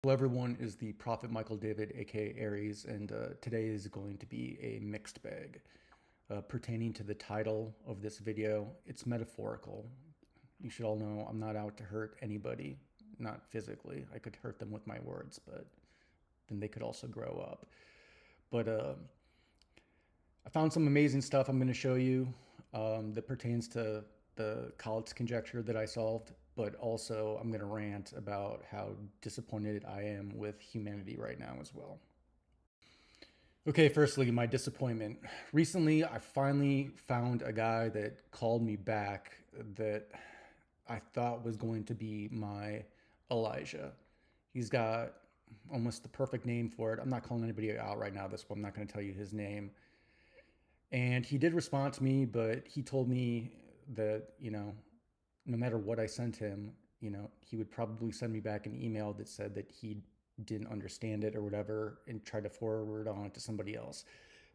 Hello, everyone. Is the Prophet Michael David, aka Aries, and today is going to be a mixed bag. Pertaining to the title of this video, it's metaphorical. You should all know I'm not out to hurt anybody, not physically. I could hurt them with my words, but then they could also grow up. But I found some amazing stuff I'm going to show you that pertains to the Collett's conjecture that I solved, but also I'm going to rant about how disappointed I am with humanity right now as well. Okay, firstly, my disappointment. Recently, I finally found a guy that called me back that I thought was going to be my Elijah. He's got almost the perfect name for it. I'm not calling anybody out right now. This one, I'm not going to tell you his name. And he did respond to me, but he told me that, no matter what I sent him, he would probably send me back an email that said that he didn't understand it or whatever and try to forward on to somebody else.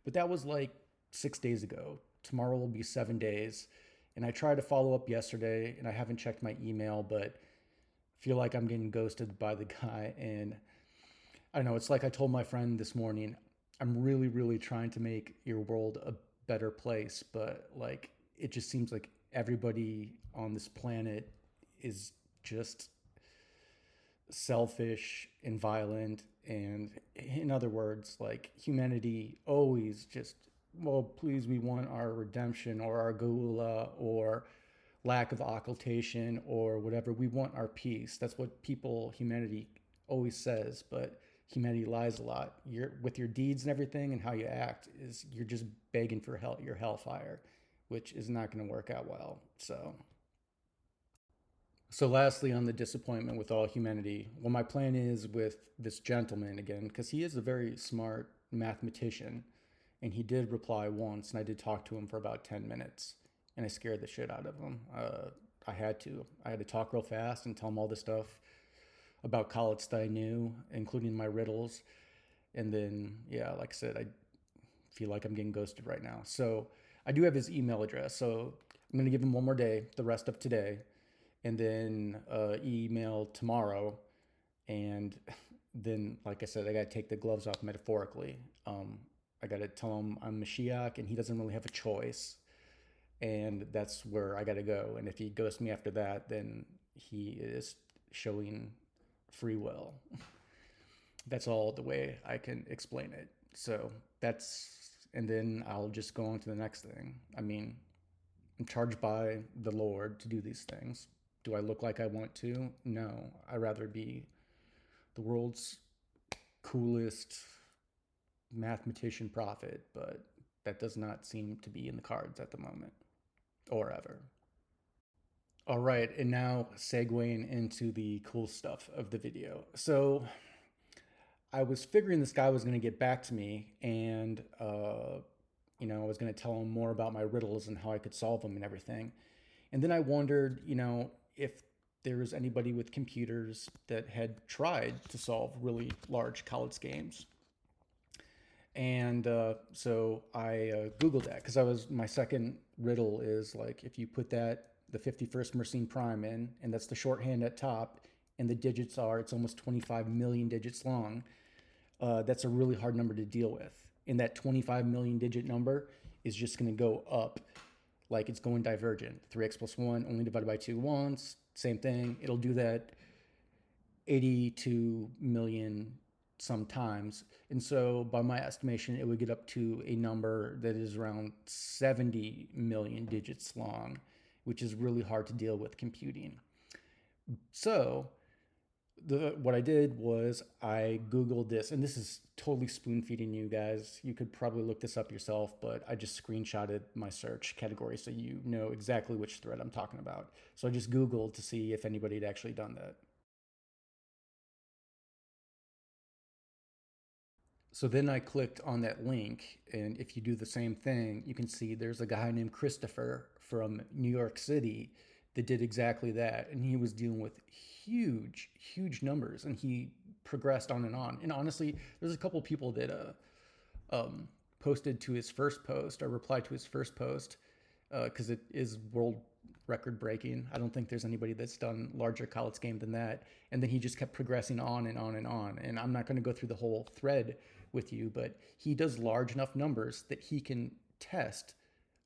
But that was like 6 days ago. Tomorrow will be 7 days. And I tried to follow up yesterday and I haven't checked my email, but feel like I'm getting ghosted by the guy. And I don't know, it's like I told my friend this morning, I'm really, really trying to make your world a better place, but like it just seems like everybody on this planet is just selfish and violent. And in other words, like humanity always just, well, please, we want our redemption or our geula or lack of occultation or whatever. We want our peace. That's what humanity always says, but humanity lies a lot. You're with your deeds and everything and how you act is you're just begging for hell, your hellfire, which is not going to work out well. So lastly, on the disappointment with all humanity, well, my plan is with this gentleman again, because he is a very smart mathematician, and he did reply once, and I did talk to him for about 10 minutes, and I scared the shit out of him. I had to. I had to talk real fast and tell him all the stuff about college that I knew, including my riddles. And then, yeah, like I said, I feel like I'm getting ghosted right now. So I do have his email address. So I'm going to give him one more day, the rest of today, and then email tomorrow. And then, like I said, I got to take the gloves off metaphorically. I got to tell him I'm Mashiach and he doesn't really have a choice. And that's where I got to go. And if he ghosts me after that, then he is showing free will. That's all the way I can explain it. So that's, and then I'll just go on to the next thing. I mean, I'm charged by the Lord to do these things. Do I look like I want to? No. I'd rather be the world's coolest mathematician prophet, but that does not seem to be in the cards at the moment or ever. All right, and now segueing into the cool stuff of the video. So I was figuring this guy was going to get back to me and, I was going to tell him more about my riddles and how I could solve them and everything. And then I wondered, if there was anybody with computers that had tried to solve really large college games. And so I Googled that because my second riddle is like if you put the 51st Mersenne prime in, and that's the shorthand at top, and the digits it's almost 25 million digits long. That's a really hard number to deal with. And that 25 million digit number is just going to go up like it's going divergent. 3x plus 1 only divided by 2 once. Same thing. It'll do that 82 million sometimes. And so, by my estimation, it would get up to a number that is around 70 million digits long, which is really hard to deal with computing. So, what I did was I Googled this, and this is totally spoon feeding you guys. You could probably look this up yourself, but I just screenshotted my search category so you know exactly which thread I'm talking about. So I just Googled to see if anybody had actually done that. So then I clicked on that link, and if you do the same thing, you can see there's a guy named Christopher from New York City that did exactly that. And he was dealing with huge, huge numbers, and he progressed on and on. And honestly, there's a couple people that posted to his first post or replied to his first post because it is world record breaking. I don't think there's anybody that's done larger Collett's game than that. And then he just kept progressing on and on and on. And I'm not going to go through the whole thread with you, but he does large enough numbers that he can test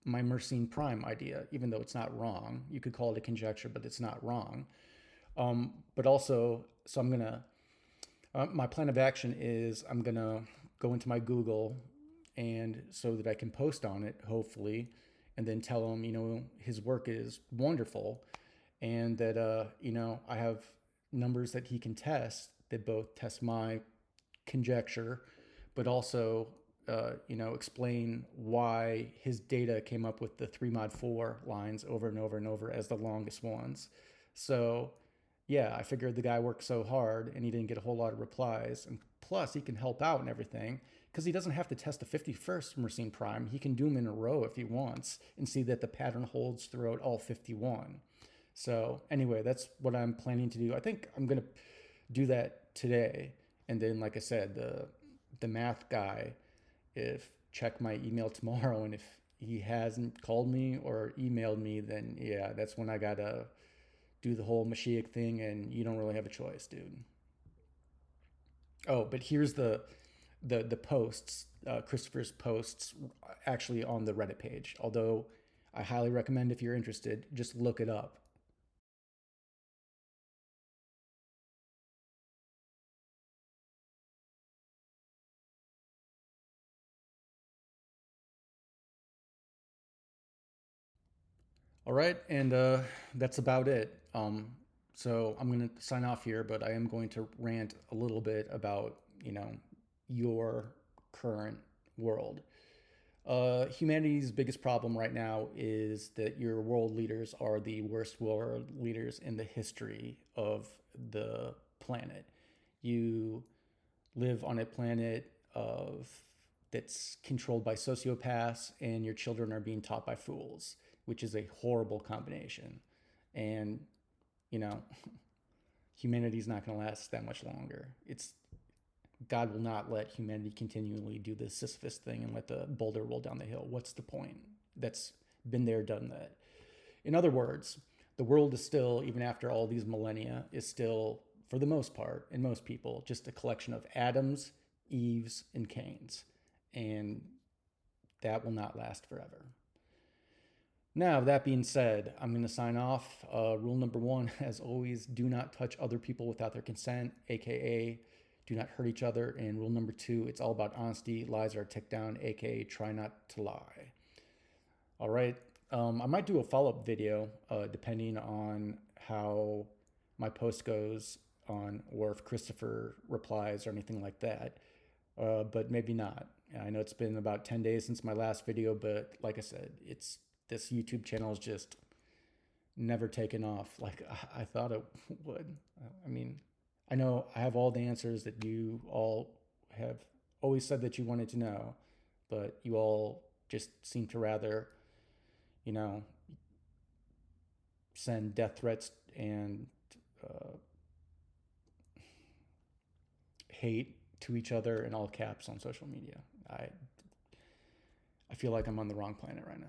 my Mersenne prime idea, even though it's not wrong. You could call it a conjecture, but it's not wrong. But also, so I'm going to, my plan of action is I'm going to go into my Google and so that I can post on it, hopefully, and then tell him, his work is wonderful and that, I have numbers that he can test that both test my conjecture, but also, explain why his data came up with the 3 mod 4 lines over and over and over as the longest ones. So, yeah, I figured the guy worked so hard and he didn't get a whole lot of replies. And plus, he can help out and everything because he doesn't have to test a 51st Mersenne prime. He can do them in a row if he wants and see that the pattern holds throughout all 51. So anyway, that's what I'm planning to do. I think I'm going to do that today. And then, like I said, the math guy, if check my email tomorrow, and if he hasn't called me or emailed me, then yeah, that's when I gotta do the whole Mashiach thing, and you don't really have a choice, dude. Oh, but here's the posts, Christopher's posts, actually on the Reddit page. Although I highly recommend, if you're interested, just look it up. All right, and that's about it. So I'm going to sign off here, but I am going to rant a little bit about, your current world. Humanity's biggest problem right now is that your world leaders are the worst world leaders in the history of the planet. You live on a planet of that's controlled by sociopaths, and your children are being taught by fools, which is a horrible combination. And you know, humanity's not going to last that much longer. It's God will not let humanity continually do the Sisyphus thing and let the boulder roll down the hill. What's the point? That's been there, done that. In other words, the world is still, even after all these millennia, is still, for the most part, in most people, just a collection of Adams, Eves, and Cains. And that will not last forever. Now, that being said, I'm going to sign off. Rule number 1, as always, do not touch other people without their consent, aka do not hurt each other. And rule number 2, it's all about honesty. Lies are a tick down, aka try not to lie. All right. I might do a follow-up video depending on how my post goes on, or if Christopher replies or anything like that. But maybe not. I know it's been about 10 days since my last video, but like I said, this YouTube channel is just never taken off like I thought it would. I mean, I know I have all the answers that you all have always said that you wanted to know, but you all just seem to rather, you know, send death threats and uh, hate to each other in all caps on social media. I feel like I'm on the wrong planet right now.